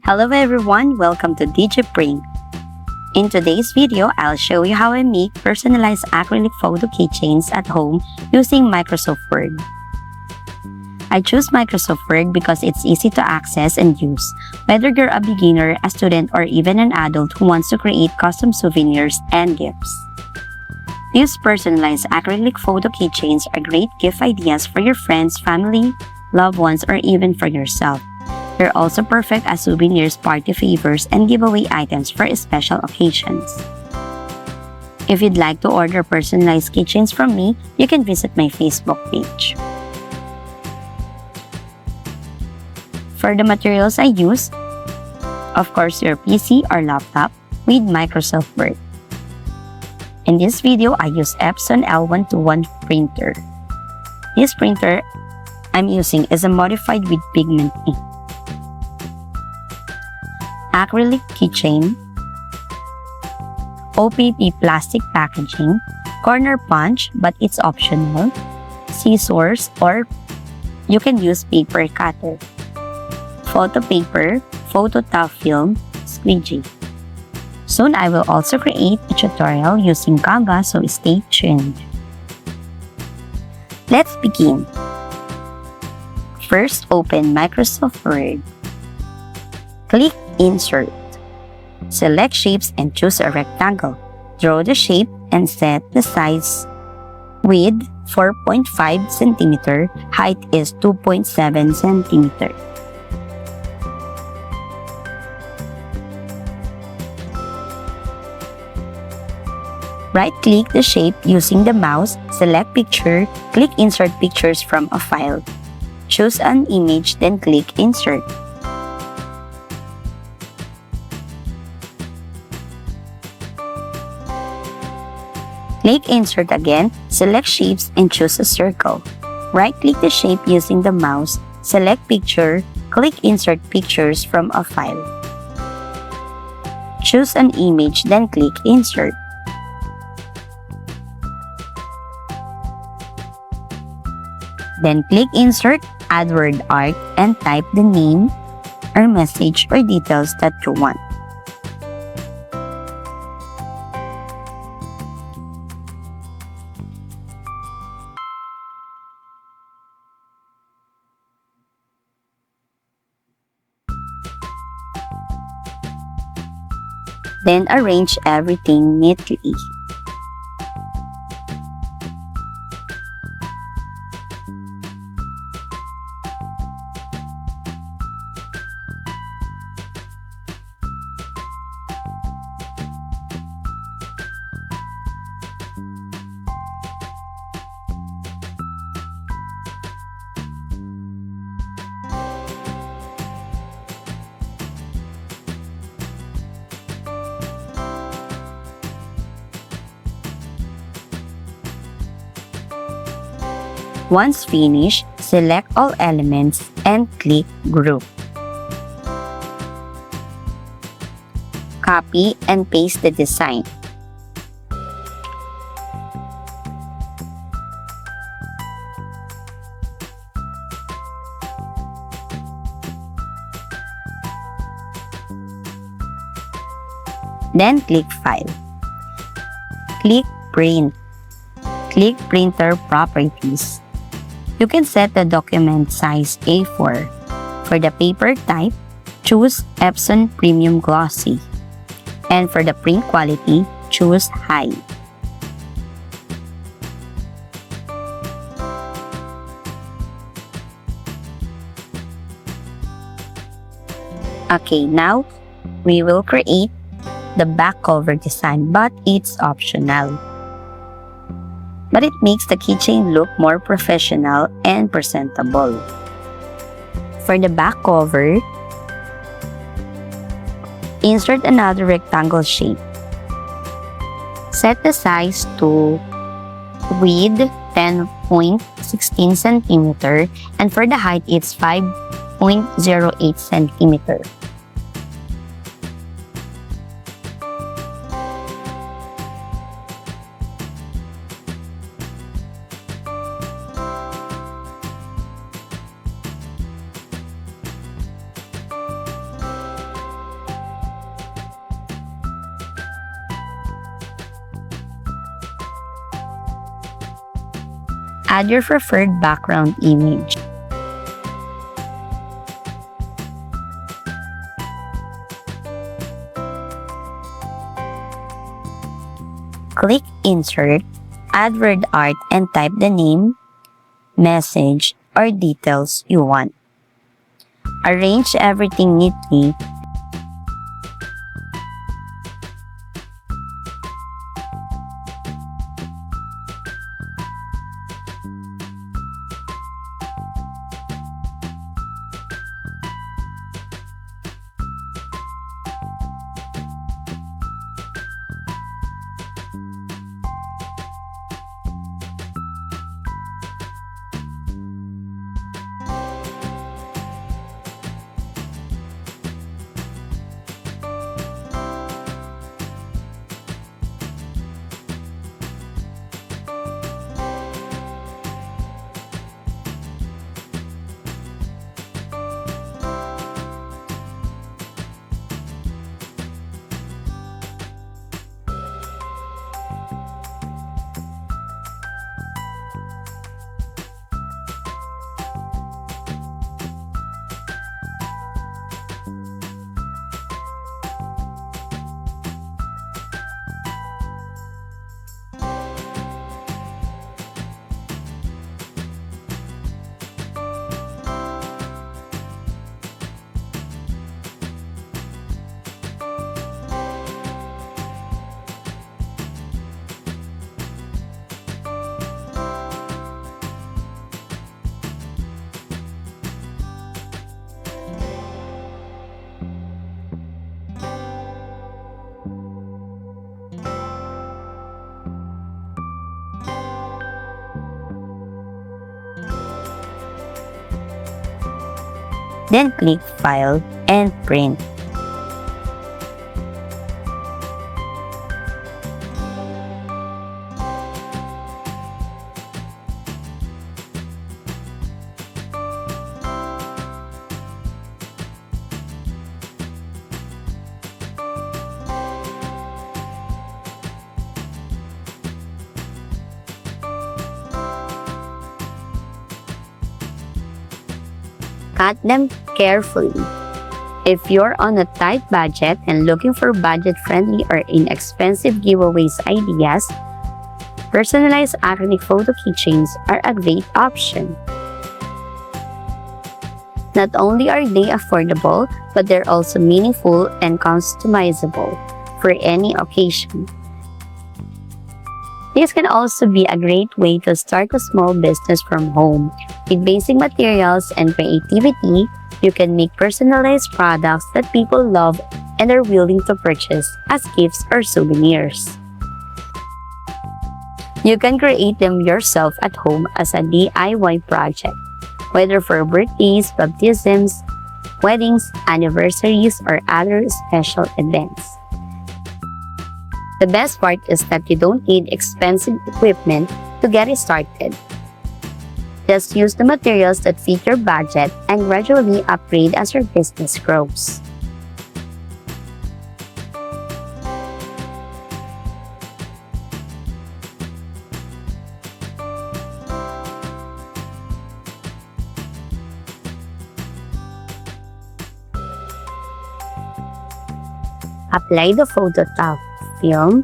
Hello everyone, welcome to DigiPring. In today's video, I'll show you how I make personalized acrylic photo keychains at home using Microsoft Word. I choose Microsoft Word because it's easy to access and use, whether you're a beginner, a student, or even an adult who wants to create custom souvenirs and gifts. These personalized acrylic photo keychains are great gift ideas for your friends, family, loved ones, or even for yourself. They're also perfect as souvenirs, party favors, and giveaway items for special occasions. If you'd like to order personalized keychains from me, you can visit my Facebook page. For the materials I use, of course your PC or laptop with Microsoft Word. In this video, I use Epson L121 printer. This printer I'm using is a modified with pigment ink. Acrylic keychain, OPP plastic packaging, corner punch but it's optional, scissors or you can use paper cutter, photo paper, photo top film, squeegee. Soon I will also create a tutorial using Canva, so stay tuned. Let's begin. First, open Microsoft Word. Click Insert. Select shapes and choose a rectangle. Draw the shape and set the size. Width 4.5 cm, height is 2.7 cm. Right-click the shape using the mouse, select Picture, click Insert Pictures from a file. Choose an image, then click Insert. Click Insert again, select Shapes and choose a circle. Right-click the shape using the mouse, select Picture, click Insert Pictures from a file. Choose an image, then click Insert. Then click Insert, add word art, and type the name or message or details that you want. Then arrange everything neatly. Once finished, select all elements and click Group. Copy and paste the design. Then click File. Click Print. Click Printer Properties. You can set the document size A4. For the paper type, choose Epson Premium Glossy. And for the print quality, choose High. Okay, now we will create the back cover design, but it's optional. But it makes the keychain look more professional and presentable. For the back cover, insert another rectangle shape. Set the size to width 10.16 cm and for the height it's 5.08 cm. Add your preferred background image. Click Insert, add word art and type the name, message, or details you want. Arrange everything neatly. Then click File and Print. Cut them carefully. If you're on a tight budget and looking for budget-friendly or inexpensive giveaways ideas, personalized acrylic photo keychains are a great option. Not only are they affordable, but they're also meaningful and customizable for any occasion. This can also be a great way to start a small business from home. With basic materials and creativity, you can make personalized products that people love and are willing to purchase as gifts or souvenirs. You can create them yourself at home as a DIY project, whether for birthdays, baptisms, weddings, anniversaries, or other special events. The best part is that you don't need expensive equipment to get it started. Just use the materials that fit your budget and gradually upgrade as your business grows. Apply the photograph film.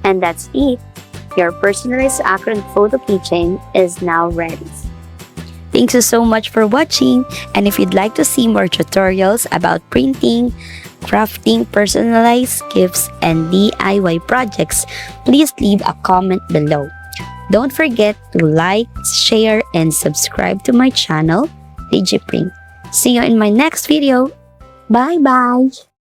And that's it. Your personalized acrylic photo keychain is now ready. Thank you so much for watching, and if you'd like to see more tutorials about printing, crafting personalized gifts, and DIY projects, please leave a comment below. Don't forget to like, share, and subscribe to my channel, DigiPrint. See you in my next video. Bye-bye!